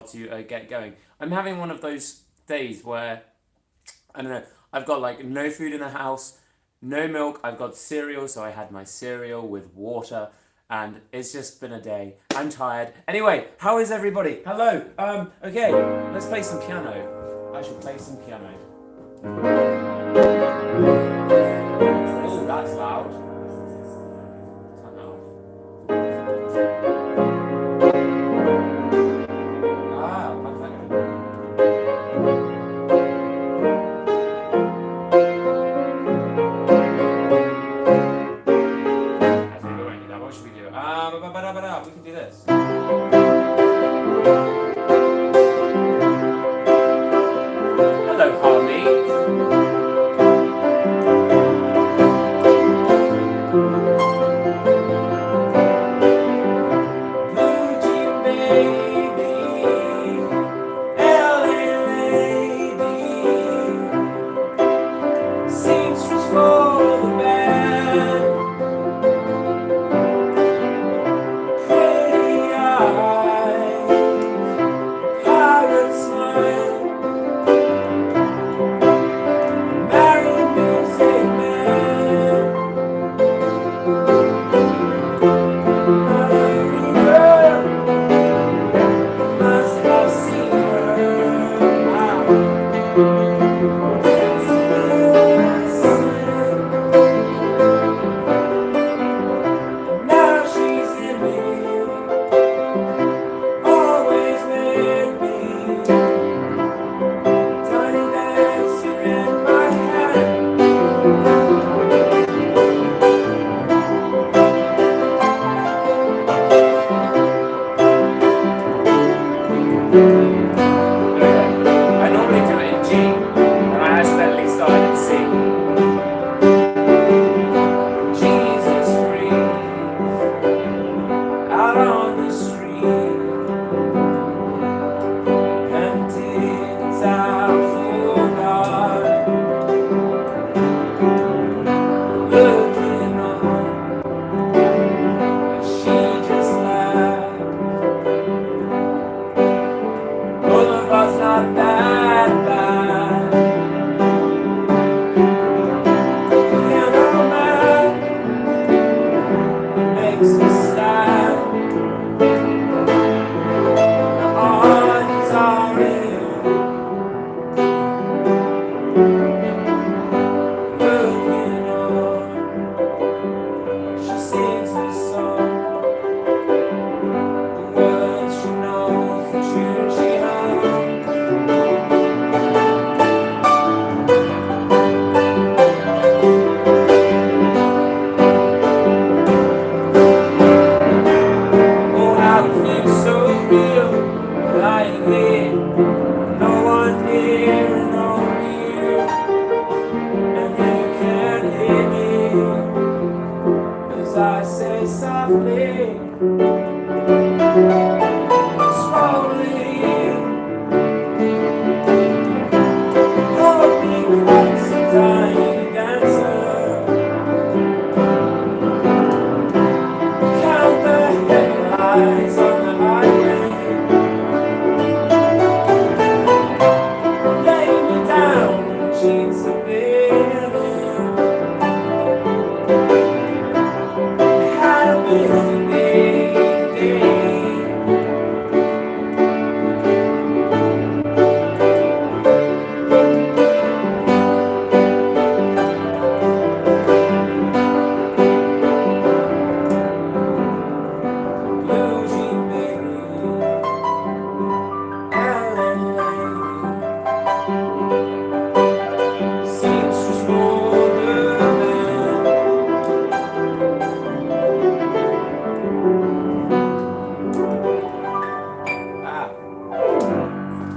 to get going. I'm having one of those days where, I don't know, I've got like no food in the house, no milk, I've got cereal, so I had my cereal with water, and it's just been a day. I'm tired. Anyway, how is everybody? Hello. Okay, let's play some piano. I should play some piano. Oh, that's loud. Turn that off. Ah, perfect. Actually, we won't do that. What should we do? We can do this. Hello, Harmony.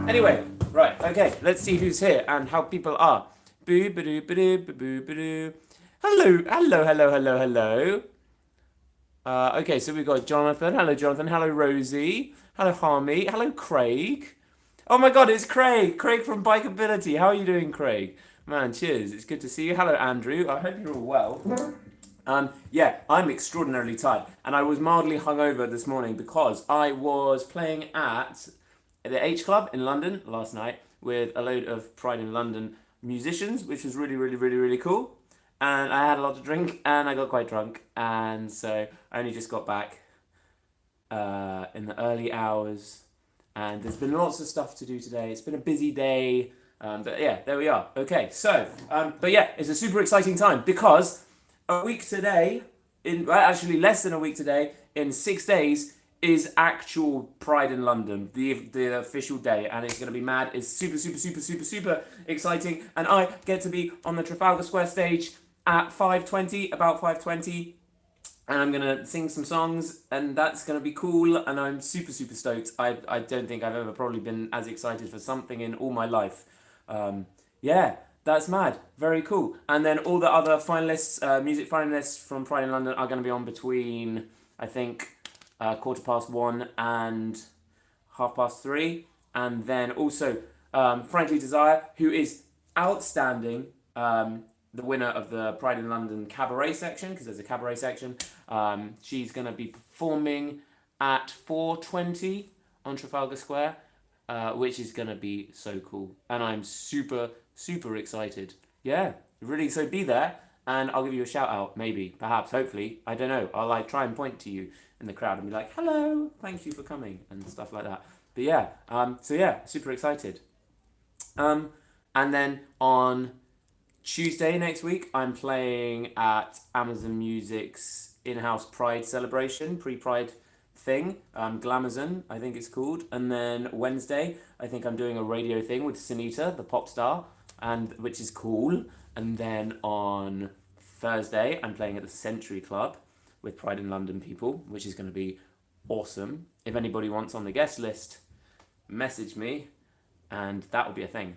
Anyway, right, okay, let's see who's here and how people are. Boo, ba-doo, ba-doo, ba-boo, ba-doo. Hello, hello, hello, hello, hello. Okay, so we've got Jonathan. Hello, Jonathan. Hello, Rosie. Hello, Harmy. Hello, Craig. Oh my god, it's Craig. Craig from Bikeability. How are you doing, Craig? Man, cheers. It's good to see you. Hello, Andrew. I hope you're all well. Yeah, I'm extraordinarily tired. And I was mildly hungover this morning because I was playing at at the H Club in London last night with a load of Pride in London musicians, which was really, really, really, really cool. And I had a lot to drink, and I got quite drunk, and so I only just got back in the early hours, and there's been lots of stuff to do today. It's been a busy day, but yeah, there we are. Okay, so, but yeah, it's a super exciting time because a week today, actually less than a week today, in 6 days, is actual Pride in London, the official day, and it's going to be mad. It's super, super, super, super, super exciting, and I get to be on the Trafalgar Square stage at 5:20, about 5:20, and I'm gonna sing some songs, and that's gonna be cool, and I'm super, super stoked. I don't think I've ever probably been as excited for something in all my life. Yeah, that's mad. Very cool. And then all the other finalists, music finalists from Pride in London are gonna be on between, I think, 1:15 and 3:30, and then also Frankly Desire, who is outstanding. The winner of the Pride in London cabaret section, because there's a cabaret section. She's going to be performing at 4:20 on Trafalgar Square, which is going to be so cool. And I'm super, super excited. Yeah, really, so be there, and I'll give you a shout out, maybe, perhaps, hopefully. I don't know. I'll try and point to you in the crowd and be like, hello, thank you for coming, and stuff like that. But yeah, so yeah, super excited. And then on Tuesday next week, I'm playing at Amazon Music's in-house Pride celebration, pre-Pride thing, Glamazon, I think it's called. And then Wednesday, I think I'm doing a radio thing with Sunita, the pop star, and which is cool. And then on Thursday, I'm playing at the Century Club with Pride in London people, which is going to be awesome. If anybody wants on the guest list, message me, and that will be a thing.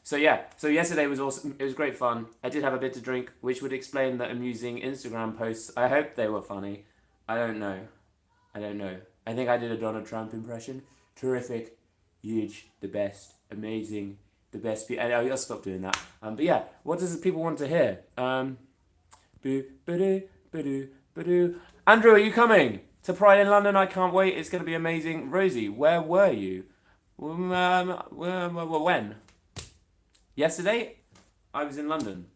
So yesterday was awesome. It was great fun. I did have a bit to drink, which would explain the amusing Instagram posts. I hope they were funny. I don't know. I think I did a Donald Trump impression. Terrific, huge, the best, amazing, the best. I'll stop doing that. But yeah, what does people want to hear? Andrew, are you coming to Pride in London? I can't wait. It's going to be amazing. Rosie, where were you? When? Yesterday, I was in London.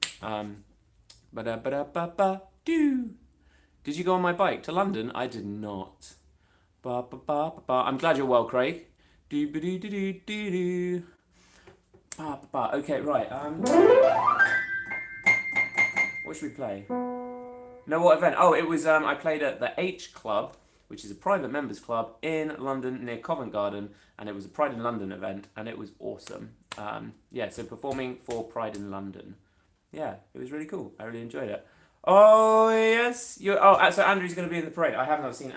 Did you go on my bike to London? I did not. I'm glad you're well, Craig. Okay, right. What should we play? No, what event? Oh, it was. I played at the H Club, which is a private members club in London near Covent Garden, and it was a Pride in London event, and it was awesome. So performing for Pride in London. Yeah, it was really cool. I really enjoyed it. Oh yes, so Andrew's going to be in the parade. I've not seen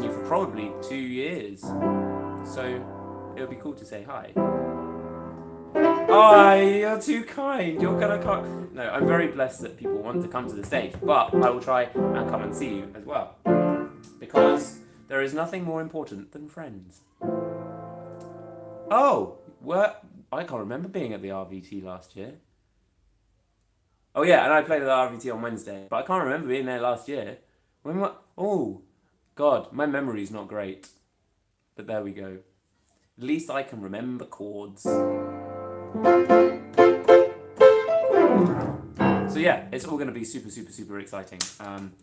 you for probably 2 years, so it would be cool to say hi. Oh, you're too kind. You're gonna come. No, I'm very blessed that people want to come to the stage, but I will try and come and see you as well, because there is nothing more important than friends. Oh, I can't remember being at the RVT last year. Oh yeah, and I played at the RVT on Wednesday, but I can't remember being there last year. Oh, God, my memory's not great. But there we go. At least I can remember chords. So yeah, it's all going to be super, super, super exciting. I'm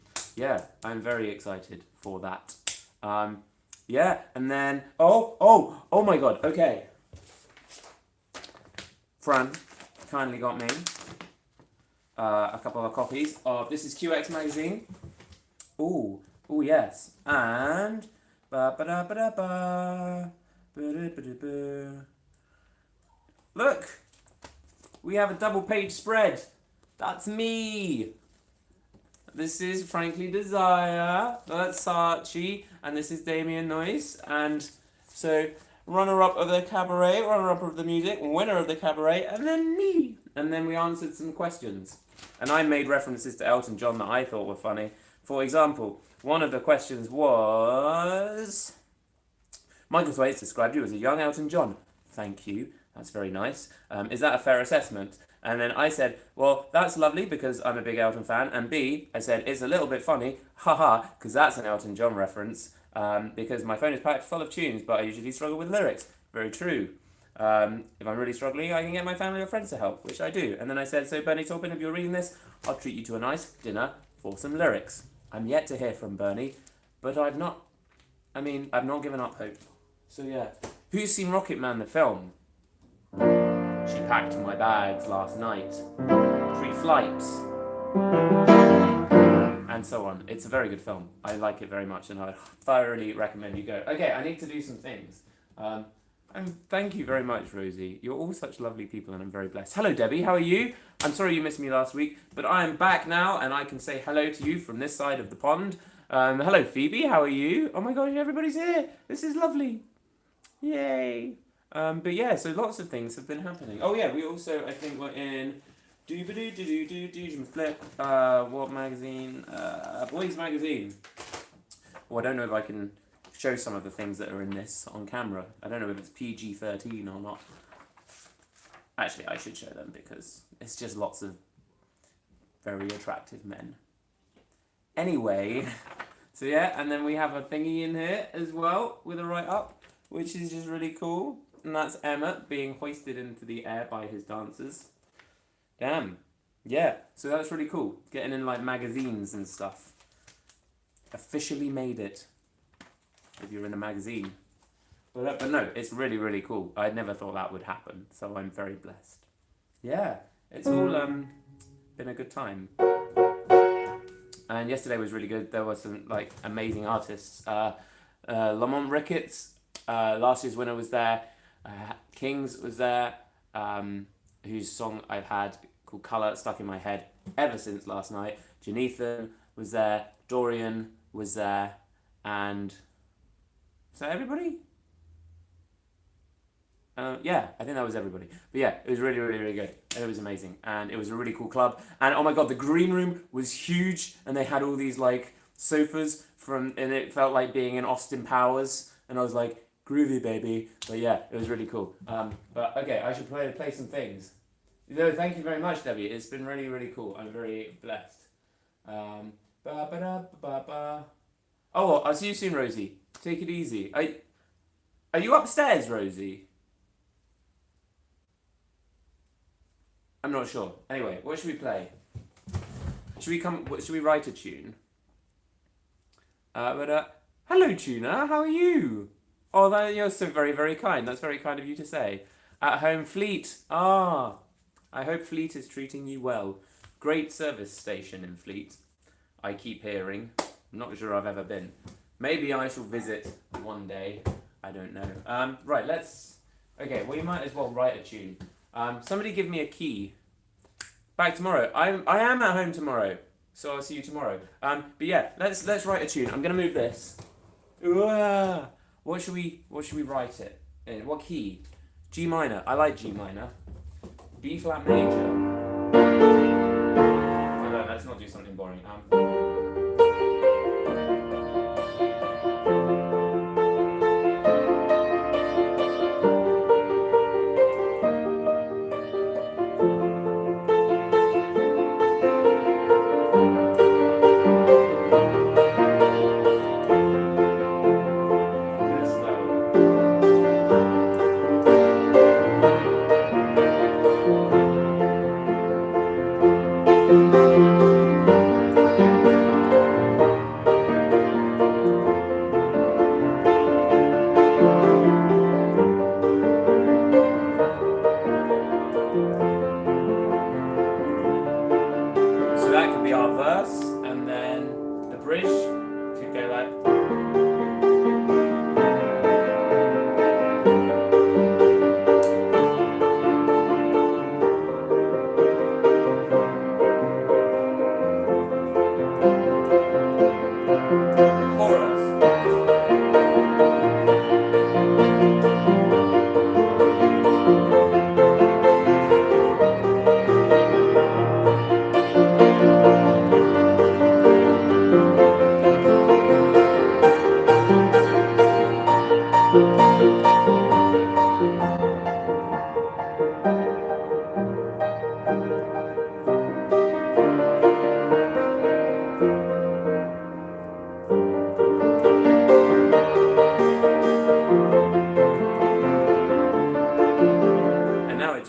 very excited for that. And then, oh my God, okay. Fran kindly got me a couple of copies of, this is QX magazine. Oh yes, and look, we have a double page spread. That's me. This is Frankly Desire, that's Saatchi, and this is Damien Noyce, and so runner-up of the cabaret, runner-up of the music, winner of the cabaret, and then me. And then we answered some questions. And I made references to Elton John that I thought were funny. For example, one of the questions was, Michael Thwaites described you as a young Elton John. Thank you. That's very nice. Is that a fair assessment? And then I said, well, that's lovely because I'm a big Elton fan. And B, I said, it's a little bit funny, haha, because that's an Elton John reference. because my phone is packed full of tunes, but I usually struggle with lyrics. Very true. If I'm really struggling, I can get my family or friends to help, which I do. And then I said, so Bernie Taupin, if you're reading this, I'll treat you to a nice dinner for some lyrics. I'm yet to hear from Bernie, but I've not given up hope. So yeah. Who's seen Rocket Man the film? She packed my bags last night. 3 flights. And so on. It's a very good film. I like it very much and I thoroughly recommend you go. Okay, I need to do some things. And thank you very much, Rosie. You're all such lovely people and I'm very blessed. Hello, Debbie. How are you? I'm sorry you missed me last week, but I am back now and I can say hello to you from this side of the pond. Hello, Phoebe. How are you? Oh my gosh, everybody's here. This is lovely. Yay. But yeah, so lots of things have been happening. Oh yeah, we also, I think we're in... Flip. What magazine? Boys Magazine. Well, I don't know if I can show some of the things that are in this on camera. I don't know if it's PG-13 or not. Actually, I should show them because it's just lots of very attractive men. Anyway, so yeah, and then we have a thingy in here as well with a write-up, which is just really cool. And that's Emmett being hoisted into the air by his dancers. Damn. Yeah, so that's really cool. Getting in like magazines and stuff. Officially made it. If you're in a magazine. But no, it's really, really cool. I never thought that would happen, so I'm very blessed. Yeah, it's all been a good time. And yesterday was really good. There were some like amazing artists. Lamont Ricketts, last year's winner, was there. Kings was there, whose song I've had called Colour stuck in my head ever since last night. Janethan was there. Dorian was there. And... is that everybody? Yeah, I think that was everybody. But yeah, it was really, really, really good. And it was amazing. And it was a really cool club. And oh my god, the green room was huge. And they had all these like sofas and it felt like being in Austin Powers. And I was like, groovy baby. But yeah, it was really cool. But okay, I should play some things. No, thank you very much, Debbie. It's been really, really cool. I'm very blessed. Oh, I'll see you soon, Rosie. Take it easy. Are you upstairs, Rosie? I'm not sure. Anyway, what should we play? Should we write a tune? Hello, Tuna. How are you? Oh, you're so very, very kind. That's very kind of you to say. At home, Fleet. Ah, I hope Fleet is treating you well. Great service station in Fleet. I keep hearing. I'm not sure I've ever been. Maybe I shall visit one day. I don't know. Right, okay, well, you might as well write a tune. Somebody give me a key. Back tomorrow. I am at home tomorrow, so I'll see you tomorrow. But yeah, let's write a tune. I'm gonna move this. Ooh, what should we write it in? What key? G minor. I like G minor. B flat major. No, let's not do something boring.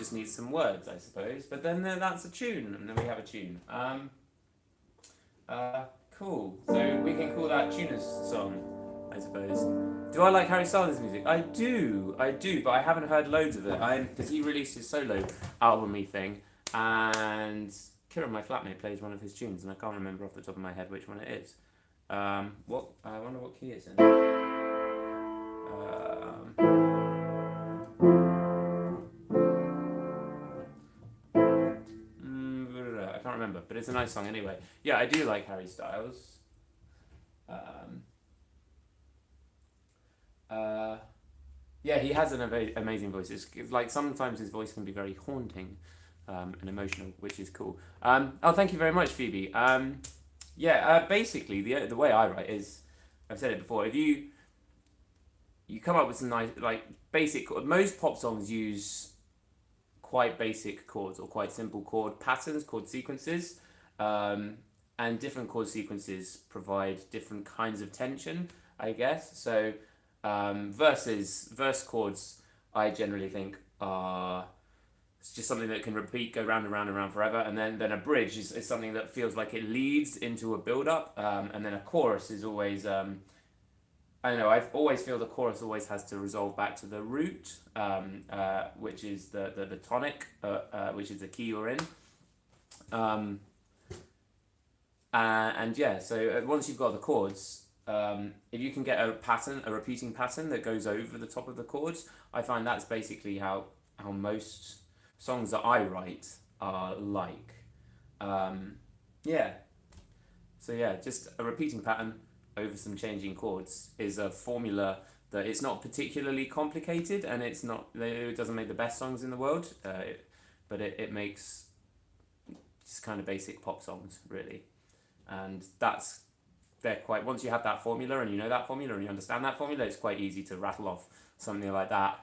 just needs some words, I suppose. But then that's a tune, and then we have a tune. Cool. So we can call that Tuner's song, I suppose. Do I like Harry Styles' music? I do, but I haven't heard loads of it. Because he released his solo album-y thing, and Kieran, my flatmate, plays one of his tunes, and I can't remember off the top of my head which one it is. I wonder what key it's in. I can't remember, but it's a nice song anyway. Yeah, I do like Harry Styles. Yeah, he has an amazing voice. It's like sometimes his voice can be very haunting and emotional, which is cool. Thank you very much, Phoebe. Basically, the way I write is, I've said it before, if you come up with some nice, like, basic, most pop songs use quite basic chords or quite simple chord patterns, chord sequences, and different chord sequences provide different kinds of tension, I guess. So verse chords, I generally think are it's just something that can repeat, go round and round and round forever, and then a bridge is something that feels like it leads into a build-up, and then a chorus is always I don't know, I've always feel the chorus always has to resolve back to the root, which is the tonic, which is the key you're in. So once you've got the chords, if you can get a repeating pattern that goes over the top of the chords, I find that's basically how most songs that I write are like. Just a repeating pattern over some changing chords is a formula that it's not particularly complicated, and it doesn't make the best songs in the world, but it makes just kind of basic pop songs, really. And once you have that formula and you know that formula and you understand that formula, it's quite easy to rattle off something like that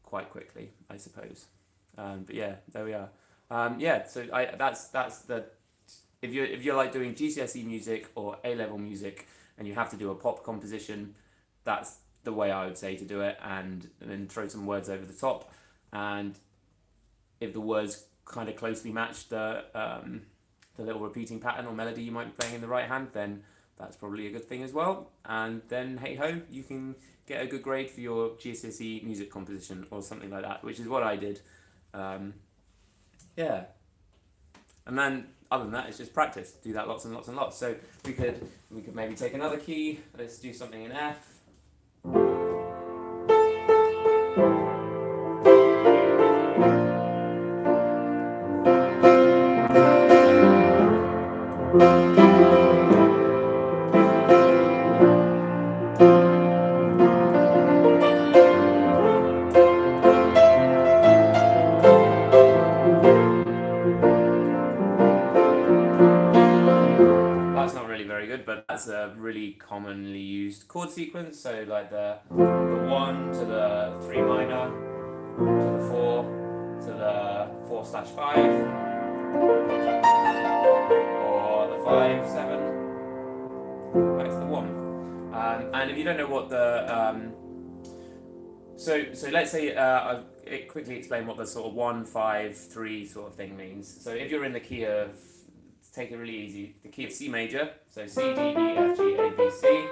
quite quickly, I suppose. But yeah, there we are. So that's the if you're like doing GCSE music or A-level music and you have to do a pop composition, that's the way I would say to do it, and then throw some words over the top. And if the words kind of closely match the little repeating pattern or melody you might be playing in the right hand, then that's probably a good thing as well. And then hey ho, you can get a good grade for your GCSE music composition or something like that, which is what I did. And then other than that, it's just practice. Do that lots and lots and lots. So we could maybe take another key. Let's do something in F. But that's a really commonly used chord sequence. So like the 1 to the 3 minor, to the 4, to the 4/5, or the 5/7, back to the 1. And if you don't know what the so let's say I'll quickly explain what the sort of 1, 5, 3 sort of thing means. So if you're in the key of, take it really easy, the key of C major, so C, D, E, F, G, A, B, C.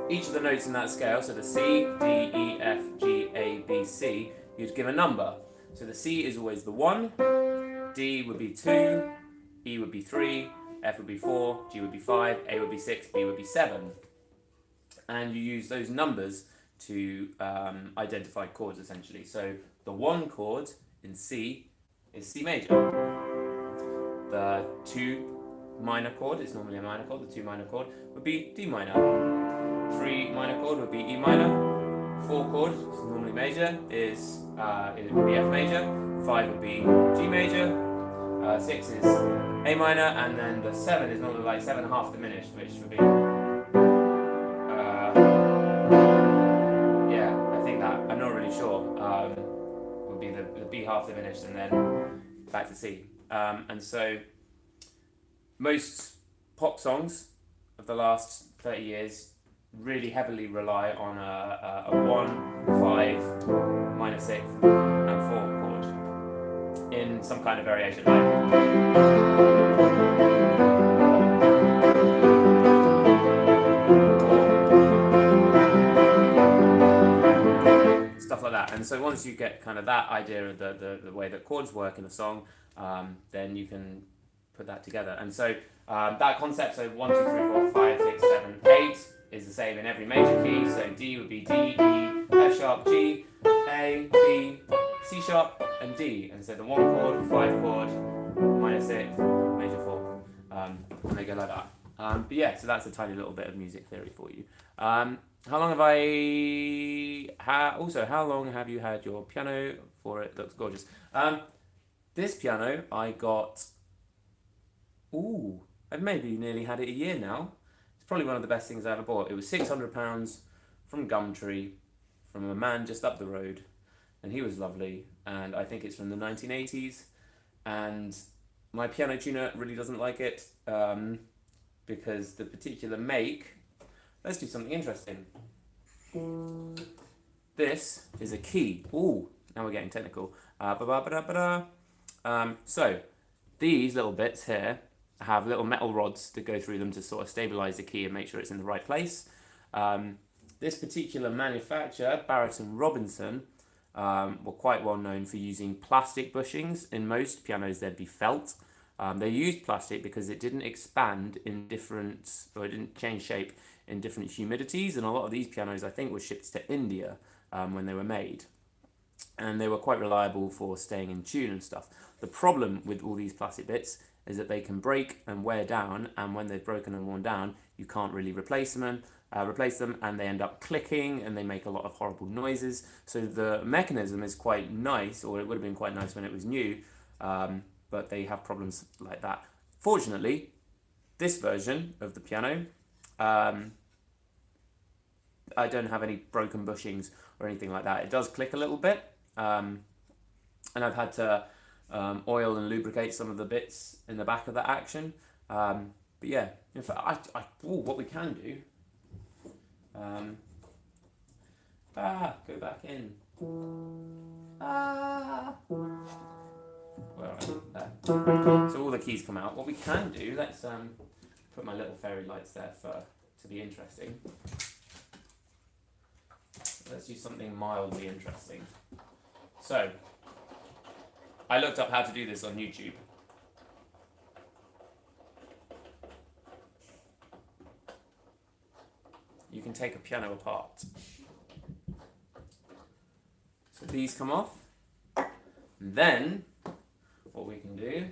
Each of the notes in that scale, so the C, D, E, F, G, A, B, C, you'd give a number. So the C is always the 1, D would be 2, E would be 3, F would be 4, G would be 5, A would be 6, B would be 7. And you use those numbers to identify chords, essentially. So the 1 chord in C is C major. The 2 minor chord, it's normally a minor chord, the 2 minor chord would be D minor. 3 minor chord would be E minor. 4 chord, it's normally major, it would be F major. 5 would be G major. 6 is A minor, and then the 7 is normally like 7/2 diminished, which would be I think that, I'm not really sure, would be the B half diminished and then back to C. And so most pop songs of the last 30 years really heavily rely on a 1, 5, minor 6, some kind of variation, like stuff like that. And so once you get kind of that idea of the way that chords work in a song, then you can put that together. And so that concept, so 1, 2, 3, 4, 5, 6, 7, 8 is the same in every major key. So D would be D, E, F sharp, G, A, B, C sharp, and D. And so the 1 chord, 5 chord, minor 6, major 4, and they go like that. But yeah, so that's a tiny little bit of music theory for you. How long have how long have you had your piano for? It looks gorgeous. This piano I got, I've maybe nearly had it a year now. It's probably one of the best things I ever bought. It was £600 from Gumtree, from a man just up the road, and he was lovely, and I think it's from the 1980s, and my piano tuner really doesn't like it, because the particular make, let's do something interesting. This is a key. Ooh, now we're getting technical. So these little bits here have little metal rods that go through them to sort of stabilize the key and make sure it's in the right place. This particular manufacturer, Barrett and Robinson, were quite well known for using plastic bushings. In most pianos there'd be felt. They used plastic because it didn't expand in different, or it didn't change shape in different humidities, and a lot of these pianos I think were shipped to India when they were made, and they were quite reliable for staying in tune and stuff. The problem with all these plastic bits is that they can break and wear down, and when they've broken and worn down you can't really replace them, and they end up clicking and they make a lot of horrible noises. So the mechanism is quite nice, or it would have been quite nice when it was new, but they have problems like that. Fortunately, this version of the piano, I don't have any broken bushings or anything like that. It does click a little bit, and I've had to oil and lubricate some of the bits in the back of that action. But yeah, in fact, what we can do, go back in. Where are they? There. So all the keys come out. What we can do, let's put my little fairy lights there to be interesting. Let's do something mildly interesting. So, I looked up how to do this on YouTube. You can take a piano apart. So these come off. And then, what we can do is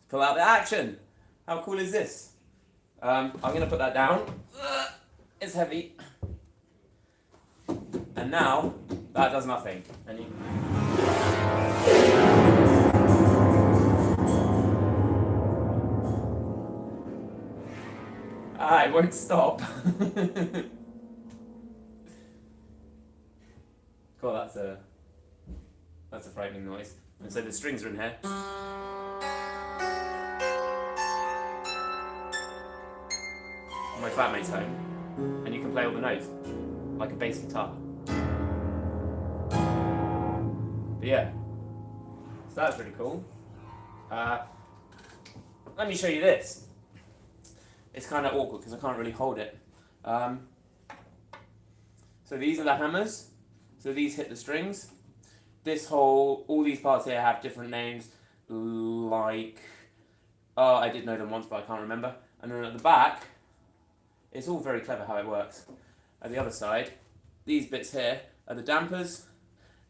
pull out the action. How cool is this? I'm going to put that down. It's heavy. And now, that does nothing. And you... it won't stop. Cool, that's a frightening noise. And so the strings are in here. My flatmate's home, and you can play all the notes like a bass guitar. But yeah, so that's really cool. Let me show you this. It's kind of awkward because I can't really hold it. So these are the hammers. So these hit the strings. All these parts here have different names, like, I did know them once but I can't remember. And then at the back, it's all very clever how it works. At the other side, these bits here are the dampers,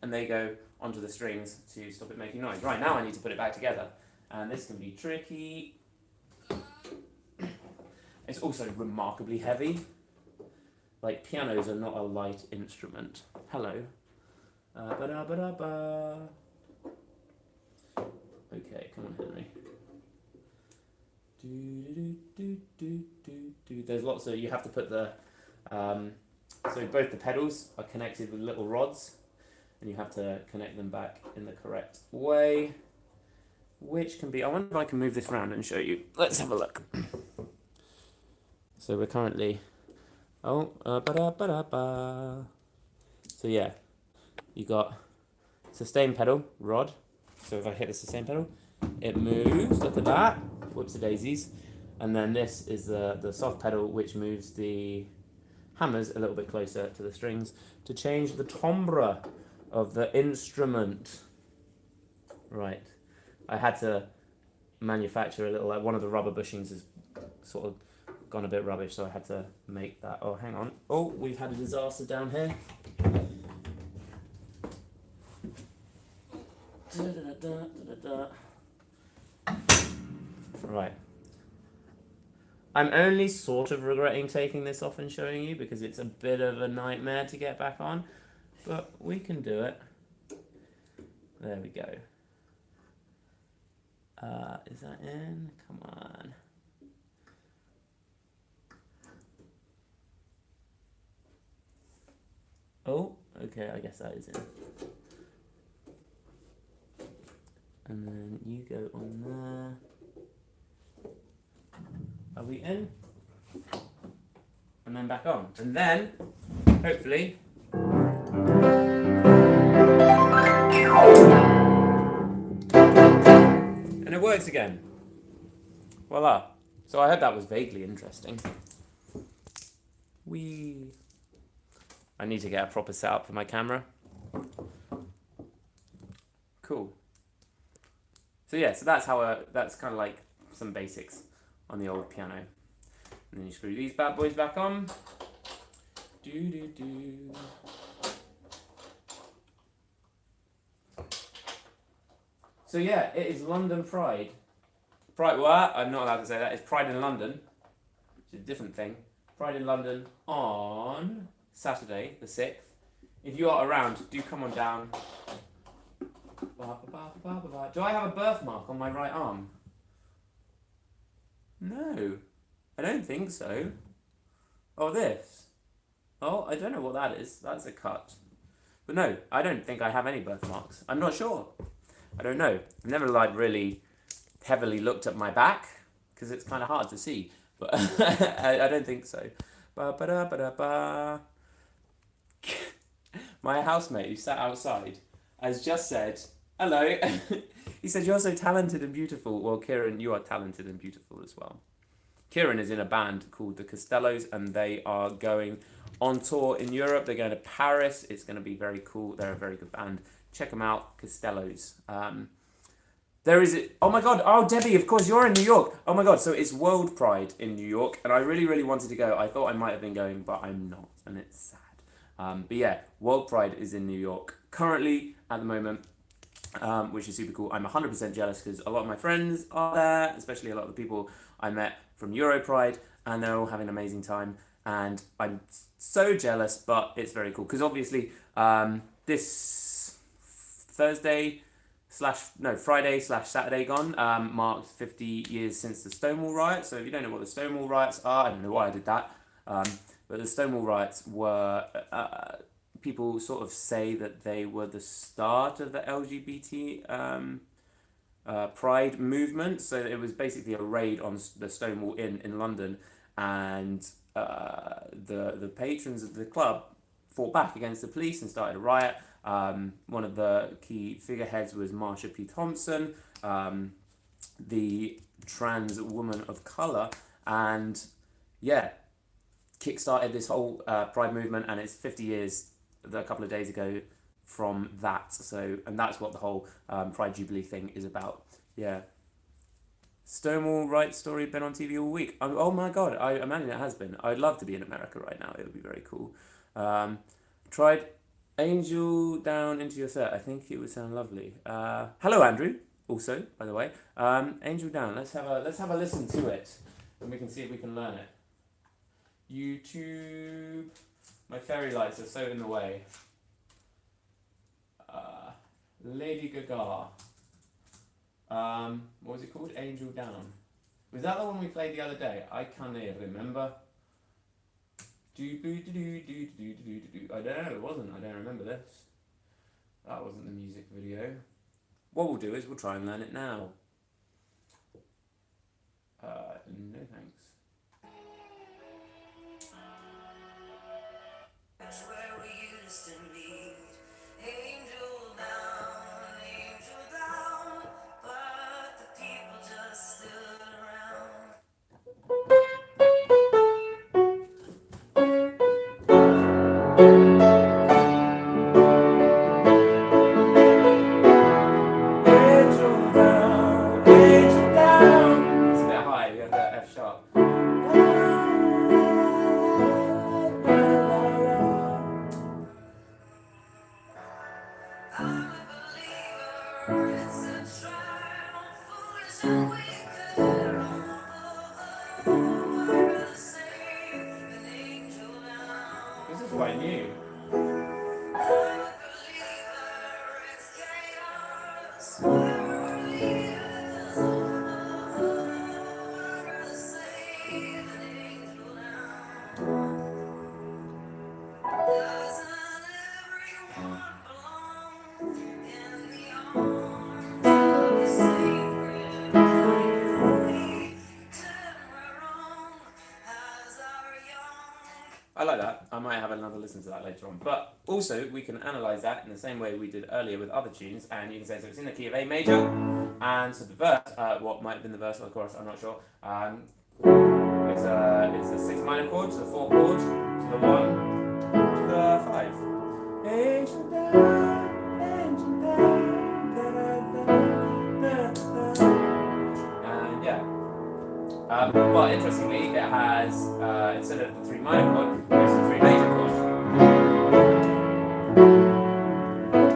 and they go onto the strings to stop it making noise. Right, now I need to put it back together, and this can be tricky. It's also remarkably heavy. Like, pianos are not a light instrument. Hello. Okay, come on, Henry. There's lots of, you have to put the, so both the pedals are connected with little rods, and you have to connect them back in the correct way, which can be, I wonder if I can move this around and show you. Let's have a look. So we're currently, so yeah, You got sustain pedal, rod. So if I hit the sustain pedal, it moves. Look at that. Whoops, the daisies. And then this is the soft pedal, which moves the hammers a little bit closer to the strings to change the timbre of the instrument. Right. I had to manufacture a little, like one of the rubber bushings has sort of gone a bit rubbish, so I had to make that. Oh, hang on. Oh, we've had a disaster down here. Right. I'm only sort of regretting taking this off and showing you because it's a bit of a nightmare to get back on, but we can do it. There we go. Is that in? Come on. Oh, okay, I guess that is in. And then you go on there. Are we in? And then back on. And then, hopefully, and it works again. Voila. So I heard that was vaguely interesting. I need to get a proper setup for my camera. Cool. So yeah, so that's how that's kind of like some basics on the old piano. And then you screw these bad boys back on. Do do do. So yeah, it is London Pride. Pride what? I'm not allowed to say that. It's Pride in London, which is a different thing. Pride in London on Saturday, the 6th. If you are around, do come on down. Do I have a birthmark on my right arm? No, I don't think so. Oh, this. Oh, I don't know what that is. That's a cut. But no, I don't think I have any birthmarks. I'm not sure. I don't know. I've never like really heavily looked at my back because it's kind of hard to see. But I don't think so. My housemate who sat outside has just said, hello. He said, you're so talented and beautiful. Well, Kieran, you are talented and beautiful as well. Kieran is in a band called the Costellos, and they are going on tour in Europe. They're going to Paris. It's going to be very cool. They're a very good band. Check them out, Costellos. There is... Oh, my God. Oh, Debbie, of course, you're in New York. Oh, my God. So it's World Pride in New York, and I really, really wanted to go. I thought I might have been going, but I'm not, and it's sad. But yeah, World Pride is in New York currently at the moment. Which is super cool. I'm 100% jealous because a lot of my friends are there, especially a lot of the people I met from Euro Pride, and they're all having an amazing time. And I'm so jealous, but it's very cool because obviously this Friday / Saturday gone marked 50 years since the Stonewall riots. So if you don't know what the Stonewall riots are, I don't know why I did that, but the Stonewall riots were... people sort of say that they were the start of the LGBT pride movement. So it was basically a raid on the Stonewall Inn in London, and the patrons of the club fought back against the police and started a riot. One of the key figureheads was Marsha P. Thompson, the trans woman of colour, and yeah, kickstarted this whole pride movement, and it's 50 years a couple of days ago from that. So, and that's what the whole Pride Jubilee thing is about. Yeah. Stonewall rights story been on TV all week. Oh my God, I imagine it has been. I'd love to be in America right now. It would be very cool. Tried Angel Down into your set. I think it would sound lovely. Hello, Andrew. Also, by the way, Angel Down. Let's have a listen to it, and we can see if we can learn it. YouTube. My fairy lights are so in the way. Lady Gaga. What was it called? Angel Down. Was that the one we played the other day? I can't remember. I don't know, it wasn't. I don't remember this. That wasn't the music video. What we'll do is we'll try and learn it now. No thanks. That's where we used to meet. Hey, It's a bit high, we have the F sharp. This is quite new. I like that. I might have another listen to that later on. But also, we can analyse that in the same way we did earlier with other tunes, and you can say, so it's in the key of A major, and so the verse, what might have been the verse or the chorus, I'm not sure, it's a 6 minor chord, to the 4 chord, to the 1, to the 5. Angel down, angel down, da, da, da, da, da. And yeah. But interestingly, it has, instead of the 3 minor chord, there's the 3 major chord.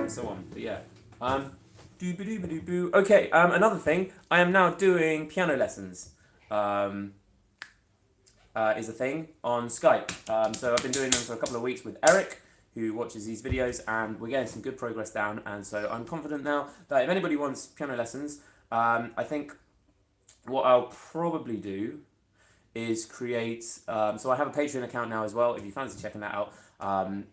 And so on. But yeah. Okay, another thing, I am now doing piano lessons. Is a thing on Skype. So I've been doing them for a couple of weeks with Eric, who watches these videos, and we're getting some good progress down, and so I'm confident now that if anybody wants piano lessons, I think what I'll probably do is create, so I have a Patreon account now as well, if you fancy checking that out.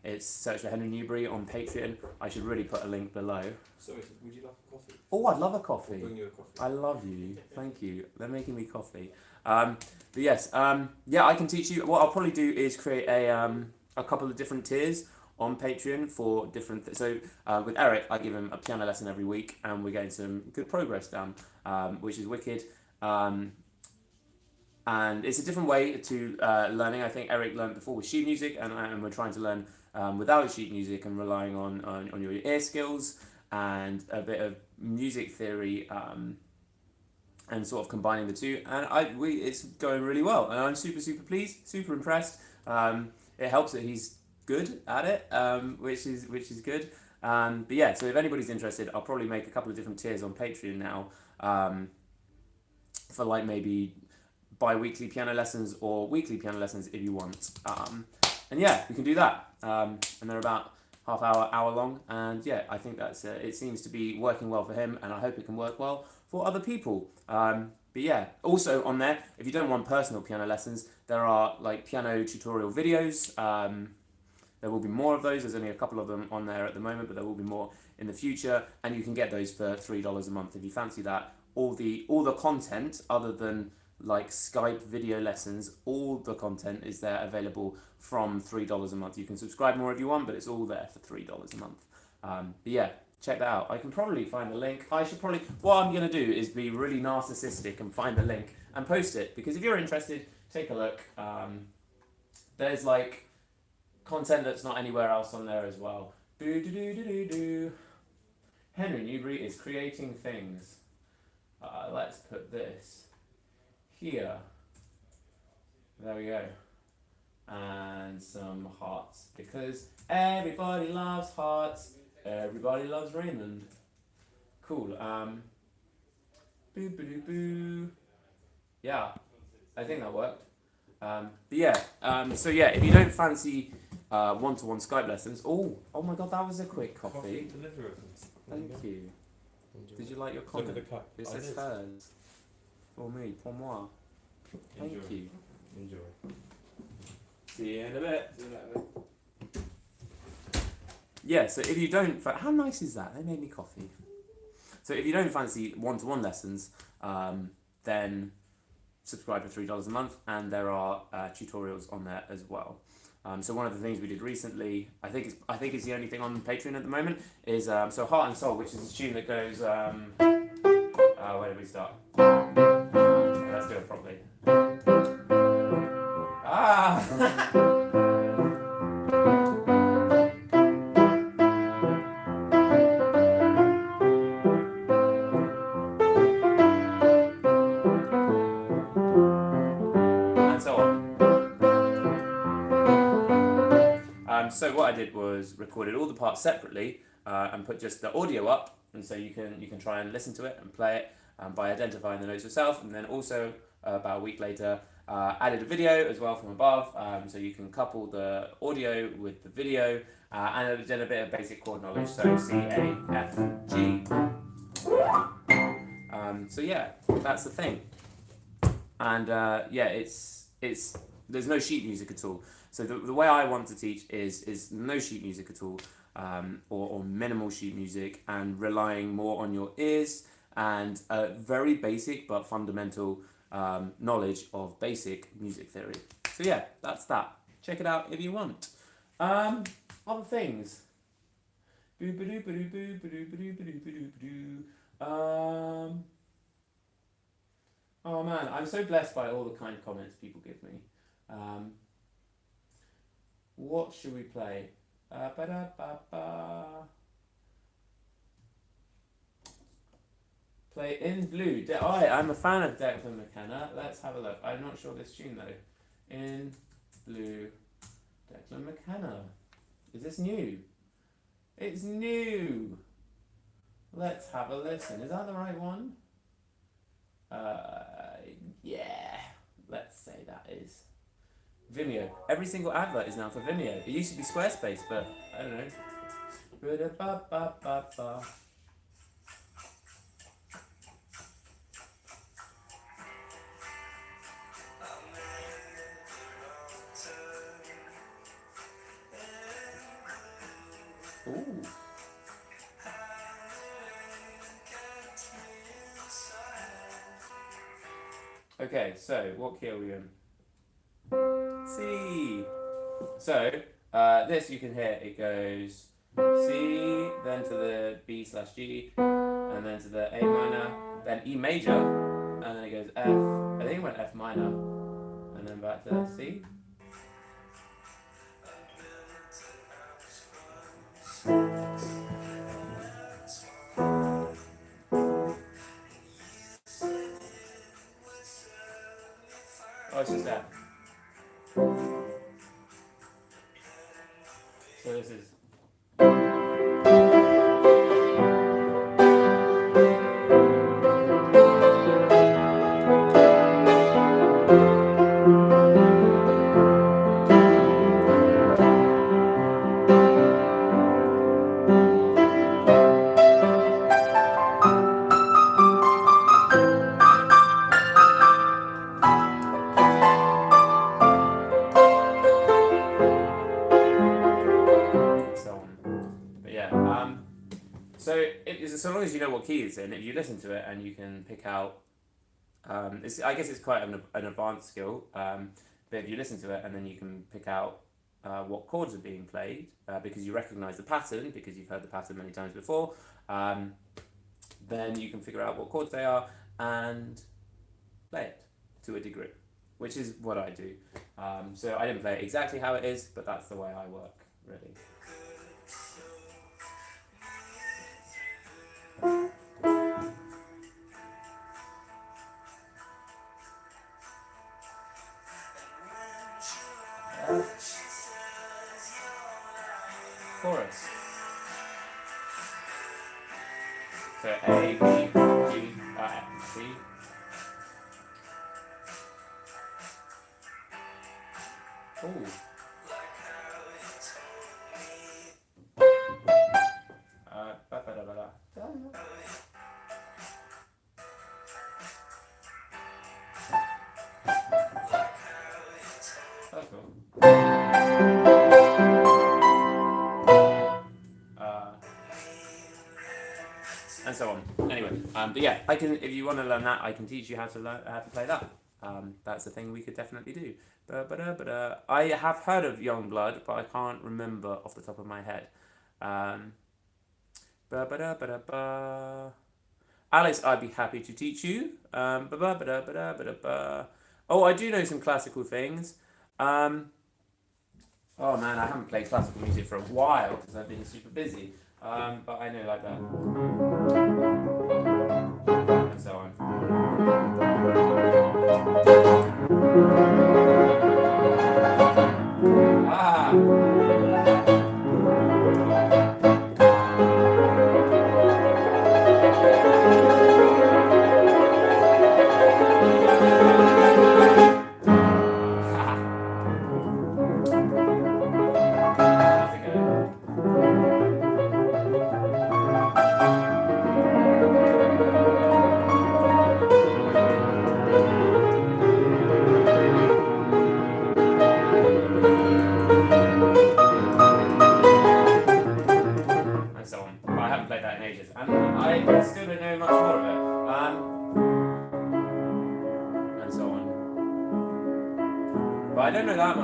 It's search for Henry Newbury on Patreon. I should really put a link below. Sorry, would you like a coffee? Oh, I'd love a coffee. I'll bring you a coffee. I love you. Thank you. They're making me coffee. But yes, yeah, I can teach you. What I'll probably do is create a couple of different tiers on Patreon for different. So with Eric, I give him a piano lesson every week, and we're getting some good progress down, which is wicked. And it's a different way to learning. I think Eric learned before with sheet music, and we're trying to learn without sheet music and relying on your ear skills and a bit of music theory, and sort of combining the two. And it's going really well, and I'm super pleased, super impressed. It helps that he's good at it, which is good. But yeah, so if anybody's interested, I'll probably make a couple of different tiers on Patreon now, for like maybe bi-weekly piano lessons or weekly piano lessons if you want. And yeah, we can do that. And they're about half hour long. And yeah, I think that's it seems to be working well for him, and I hope it can work well for other people. But yeah, also on there, if you don't want personal piano lessons, there are like piano tutorial videos. There will be more of those. There's only a couple of them on there at the moment, but there will be more in the future. And you can get those for $3 a month if you fancy that. All the content other than like Skype video lessons, all the content is there available from $3 a month. You can subscribe more if you want, but it's all there for $3 a month. But yeah, check that out. I can probably find the link. What I'm going to do is be really narcissistic and find the link and post it, because if you're interested, take a look. There's like content that's not anywhere else on there as well. Henry Newbury is creating things. Let's put this here. There we go. And some hearts, because everybody loves hearts. Everybody loves Raymond. Cool. Yeah, I think that worked. But yeah, so yeah, if you don't fancy one-to-one Skype lessons, oh my god, that was a quick coffee. Thank you. Did you like your comment? Look at the cup. It says hers. For me, pour moi. Thank you. Enjoy. See you in a bit. Yeah, so if you don't... How nice is that? They made me coffee. So if you don't fancy one-to-one lessons, then subscribe for $3 a month, and there are tutorials on there as well. So one of the things we did recently, I think it's the only thing on Patreon at the moment, is so Heart and Soul, which is a tune that goes, where did we start? Let's do it properly. So what I did was recorded all the parts separately and put just the audio up, and so you can try and listen to it and play it by identifying the notes yourself, and then also about a week later added a video as well from above, so you can couple the audio with the video, and then a bit of basic chord knowledge, so C, A, F, G. So yeah, that's the thing, and yeah, it's there's no sheet music at all. So the way I want to teach is no sheet music at all, or minimal sheet music, and relying more on your ears and very basic but fundamental knowledge of basic music theory. So yeah, that's that. Check it out if you want. Other things. Oh man, I'm so blessed by all the kind comments people give me. What should we play? Play In Blue. I'm a fan of Declan McKenna. Let's have a look. I'm not sure this tune though. In Blue, Declan McKenna. Is this new? It's new. Let's have a listen. Is that the right one? Yeah. Let's say that is. Vimeo. Every single advert is now for Vimeo. It used to be Squarespace, but I don't know. Ooh. Okay, so what key are we in? C. So this you can hear. It goes C, then to the B/G, and then to the A minor, then E major, and then it goes F. I think it went F minor, and then back to C. Oh, it's just F. So this is. So long as you know what key it's in, if you listen to it and you can pick out, I guess it's quite an advanced skill, but if you listen to it and then you can pick out what chords are being played, because you recognise the pattern, because you've heard the pattern many times before, then you can figure out what chords they are and play it to a degree, which is what I do. So I didn't play it exactly how it is, but that's the way I work, really. Chorus. So A, B, G, F, C. Ooh. That's cool. And so on. Anyway, but yeah, I can. If you want to learn that, I can teach you how to learn how to play that. That's a thing we could definitely do. I have heard of Youngblood, but I can't remember off the top of my head. Alex, I'd be happy to teach you. Oh, I do know some classical things. Oh man, I haven't played classical music for a while because I've been super busy. But I know like that. And so on. Ah!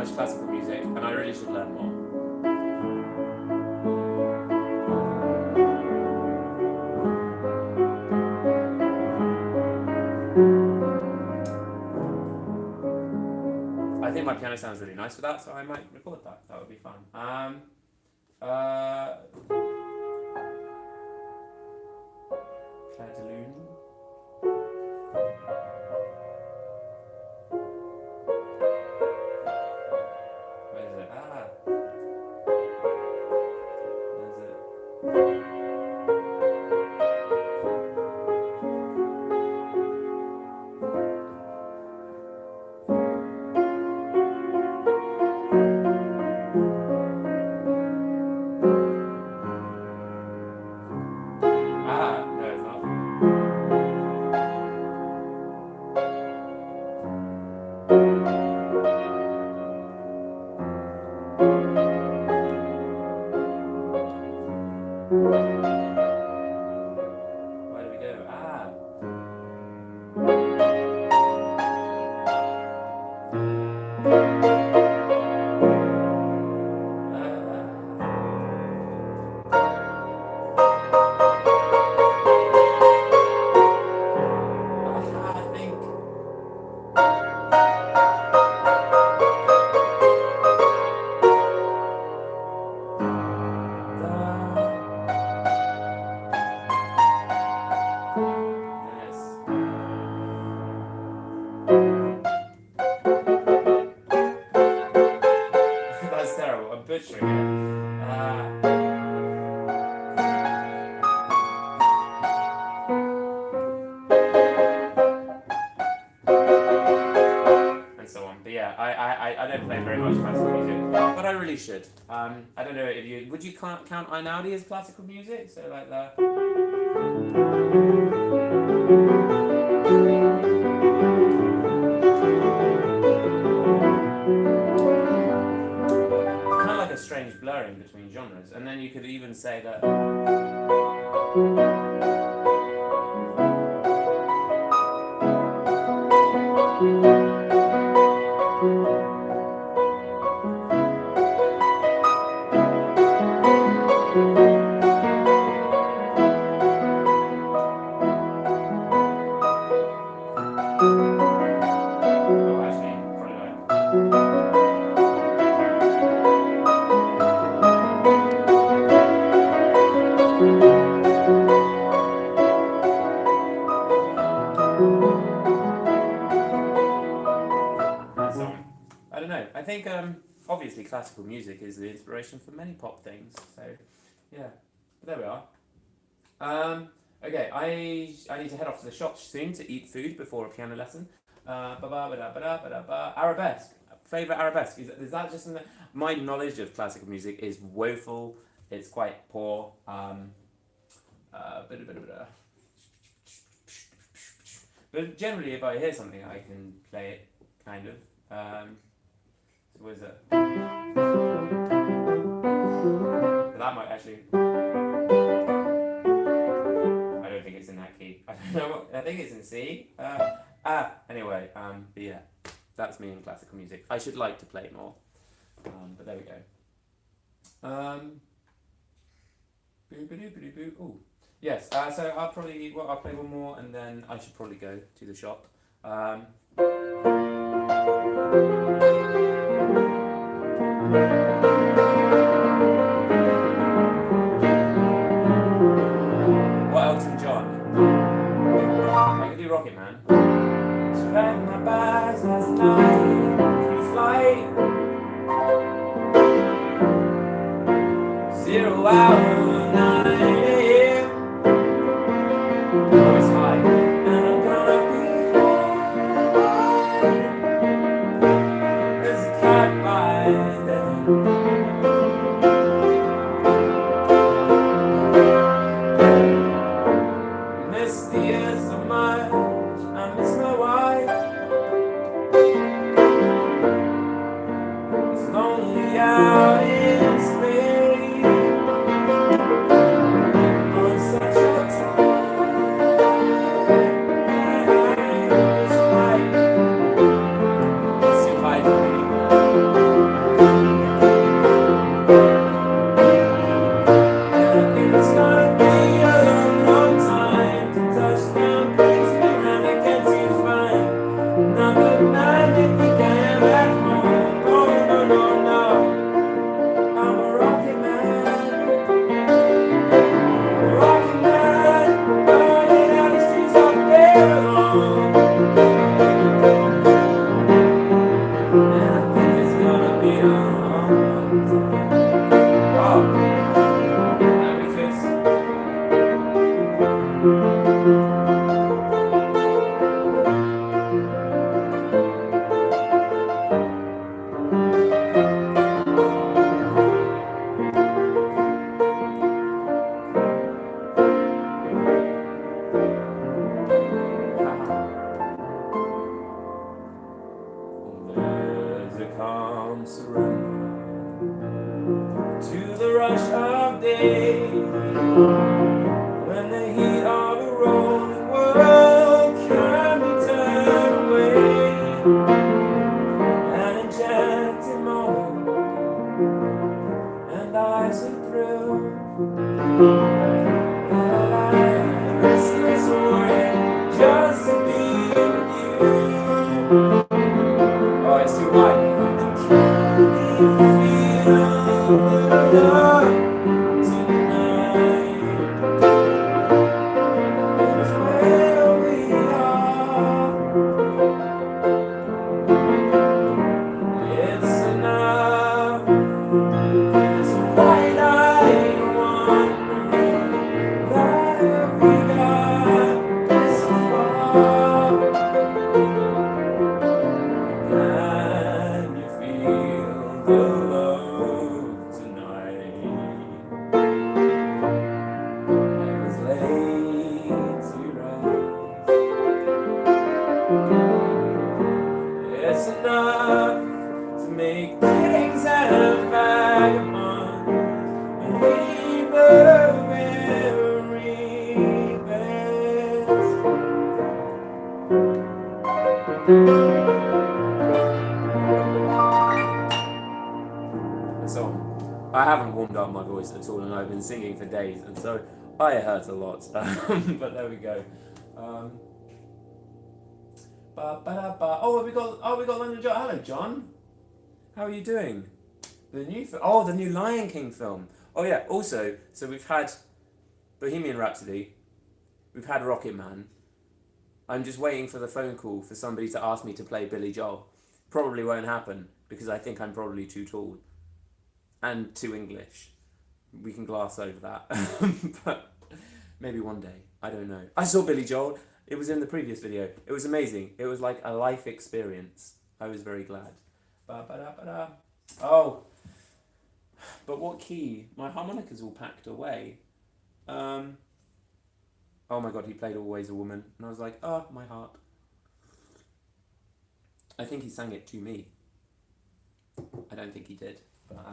much classical music, and I really should learn more. I think my piano sounds really nice for that, so I might record that. That would be fun. Cantaloon. Where is it? There's it. No, it's not. Where do we go? I think. Yes. That's terrible. I'm butchering it. And so on. But yeah, I don't play very much classical music, but I really should. I don't know if you would you count Einaudi as classical music? So like that. Kind of like a strange blurring between genres, and then you could even say that. Oh, actually, probably like. And so on. I don't know. I think obviously classical music is the inspiration for many pop things. So yeah, but there we are. Okay, I need to head off to the shop soon to eat food before a piano lesson. Arabesque. Favorite arabesque. Is that just something? My knowledge of classical music is woeful. It's quite poor. But generally, if I hear something, I can play it, kind of. So what is it? That might actually. I don't think it's in that key. I don't know. I think it's in C. Anyway. But yeah, that's me in classical music. I should like to play more. But there we go. Ooh. Yes. So I'll play one more, and then I should probably go to the shop. What Elton John? I can do Rocket Man. Spent my bags last night pre-flight. 0 hour 9 a.m. Oh, it's high. And I'm gonna be high as a cat by then. Miss the years so much, I miss my wife. It's lonely out in space on such a timeless flight. It's too high for me. rush of day, when the heat of a rolling world can be turned away, an enchanted moment, and I slip through. Restless morning, just to be with you. Oh, it's too high. Can you feel the love tonight? It's where we are. It's enough. It's a white light wandering that we got this far. Can you feel the love tonight? I was late to rise. It's enough to make kings and vagabonds believe the very best. So, I haven't warmed up my voice at all, and I've been singing for days, and so I hurt a lot. But there we go. Oh, we got London John. Hello, John. How are you doing? The new Lion King film. Oh yeah. Also, so we've had Bohemian Rhapsody. We've had Rocket Man. I'm just waiting for the phone call for somebody to ask me to play Billy Joel. Probably won't happen because I think I'm probably too tall and too English. We can glass over that. But maybe one day. I don't know. I saw Billy Joel. It was in the previous video. It was amazing. It was like a life experience. I was very glad. Ba-ba-da-ba-da. Oh. But what key? My harmonica's all packed away. Oh my god, he played Always a Woman. And I was like, oh, my heart. I think he sang it to me. I don't think he did. But,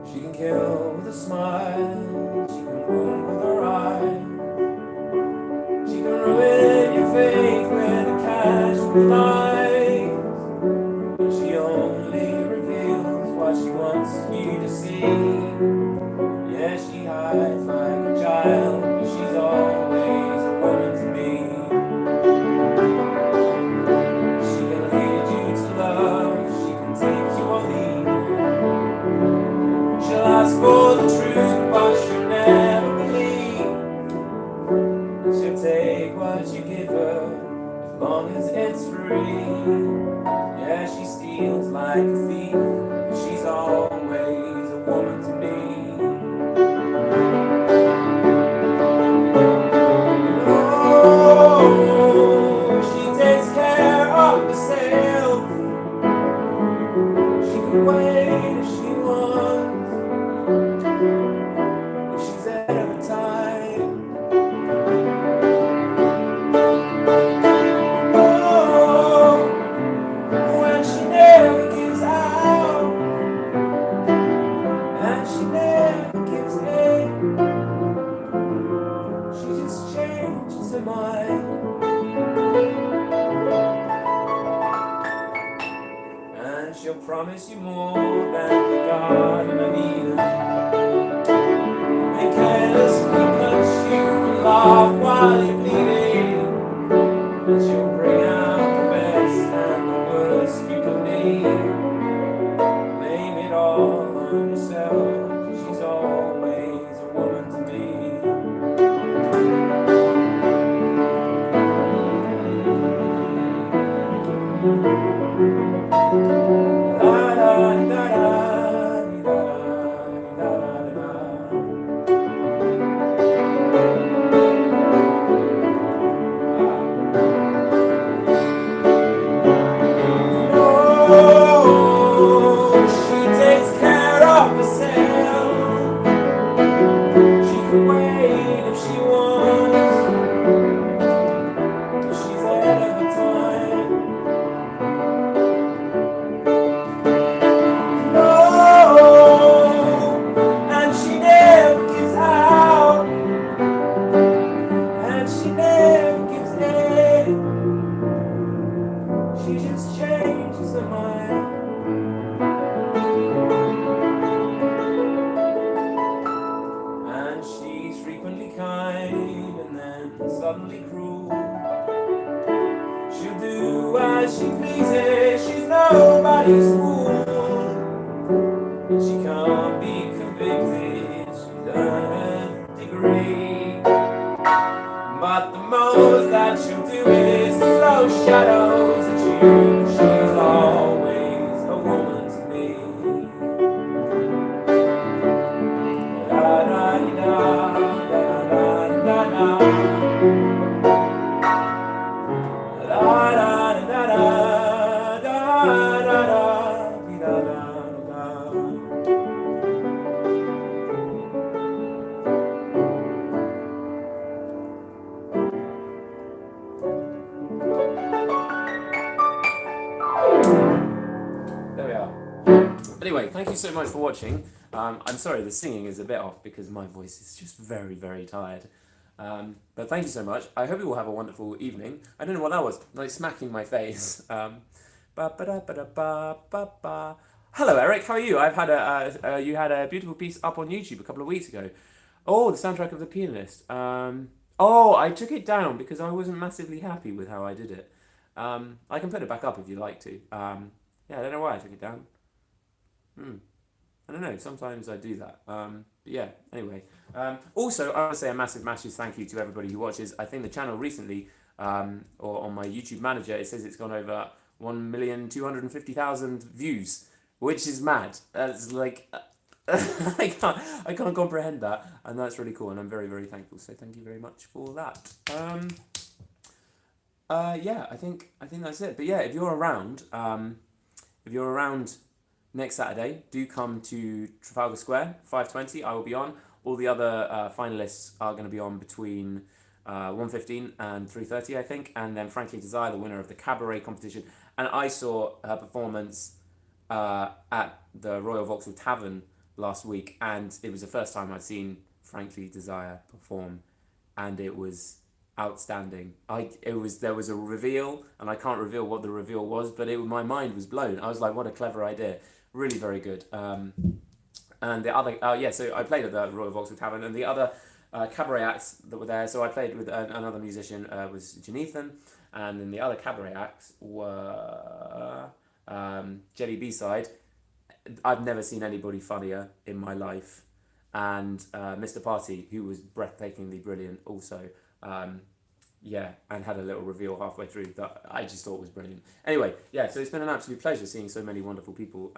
she can kill with a smile. She can wound with her eyes. She can ruin your faith with a casual lies. And she only reveals what she wants you to see. Yeah, she hides like a child, but she's always a woman to me. She can lead you to love. She can take you or leave you. She'll ask for the truth, but she'll never believe. She'll take what you give her, as long as it's free. Yeah, she steals like a thief, but she's always a woman to me. Oh, she takes care of herself. She can wait if she wants, if she's ahead of her time. When she never gives out, and she never gives in, she just changes her mind. And she'll promise you more than the Garden of Eden, and carelessly punch you and laugh while you're bleeding. And she'll bring out the best and the worst you can be. Blame it all on yourself, 'cause she's always a woman to me. day. She just changes her mind. And she's frequently kind and then suddenly cruel. She'll do as she pleases, she's nobody's fool. And she can't be convicted, she's earned a degree. But the most that she'll do is throw shadows at you. She's always a woman to me. Da da da da da da da. Da da da da da da da da da. There we are. Anyway, thank you so much for watching. I'm sorry the singing is a bit off because my voice is just very, very tired. But thank you so much. I hope you will have a wonderful evening. I don't know what that was, like smacking my face. Hello, Eric. How are you? I've had you had a beautiful piece up on YouTube a couple of weeks ago. Oh, the soundtrack of The Pianist. Oh, I took it down because I wasn't massively happy with how I did it. I can put it back up if you'd like to. Yeah, I don't know why I took it down. I don't know, sometimes I do that. But yeah, anyway. Also, I want to say a massive thank you to everybody who watches. I think the channel recently, or on my YouTube manager, it says it's gone over 1,250,000 views, which is mad. That's like, I can't comprehend that, and that's really cool, and I'm very, very thankful. So thank you very much for that. Yeah, I think that's it. But yeah, if you're around next Saturday, do come to Trafalgar Square, 5:20. I will be on. All the other finalists are going to be on between 1:15 and 3:30, I think. And then Frankly Desire, the winner of the cabaret competition. And I saw her performance at the Royal Vauxhall Tavern last week, and it was the first time I'd seen Frankly Desire perform, and it was outstanding. There was a reveal, and I can't reveal what the reveal was, but my mind was blown. I was like, what a clever idea. Really very good. And the other, so I played at the Royal Vauxhall Tavern, and the other cabaret acts that were there, so I played with another musician, was Janethan, and then the other cabaret acts were Jelly B-Side. I've never seen anybody funnier in my life, and Mr. Party, who was breathtakingly brilliant also. And had a little reveal halfway through that I just thought was brilliant. Anyway, yeah, so it's been an absolute pleasure seeing so many wonderful people.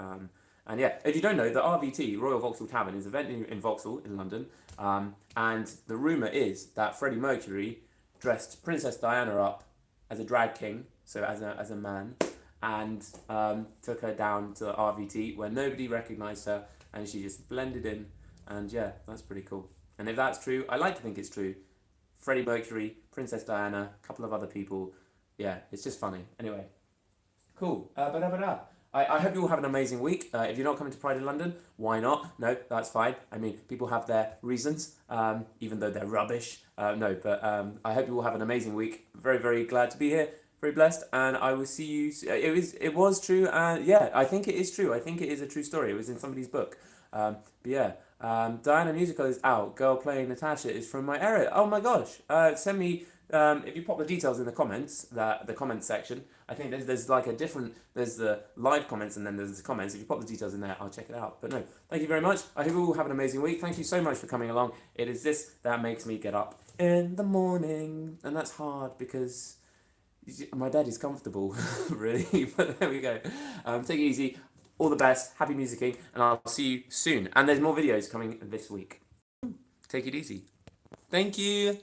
And yeah, if you don't know, the RVT, Royal Vauxhall Tavern, is a venue in Vauxhall in London. And the rumour is that Freddie Mercury dressed Princess Diana up as a drag king, so as a man, and took her down to the RVT where nobody recognised her, and she just blended in. And yeah, that's pretty cool. And if that's true, I like to think it's true. Freddie Mercury, Princess Diana, a couple of other people. Yeah, it's just funny. Anyway, cool. I hope you all have an amazing week. If you're not coming to Pride in London, why not? No, that's fine. I mean, people have their reasons, even though they're rubbish. I hope you all have an amazing week. Very, very glad to be here. Very blessed, and I will see you. It was true, and yeah, I think it is true. I think it is a true story. It was in somebody's book. But yeah. Diana Musical is out. Girl Playing Natasha is from my area. Oh my gosh. Send me, if you pop the details in the comments, the comments section. I think there's like there's the live comments and then there's the comments. If you pop the details in there, I'll check it out. But no, thank you very much. I hope you all have an amazing week. Thank you so much for coming along. It is this that makes me get up in the morning. And that's hard because my bed is comfortable, really. But there we go. Take it easy. All the best, happy musicking, and I'll see you soon. And there's more videos coming this week. Take it easy. Thank you.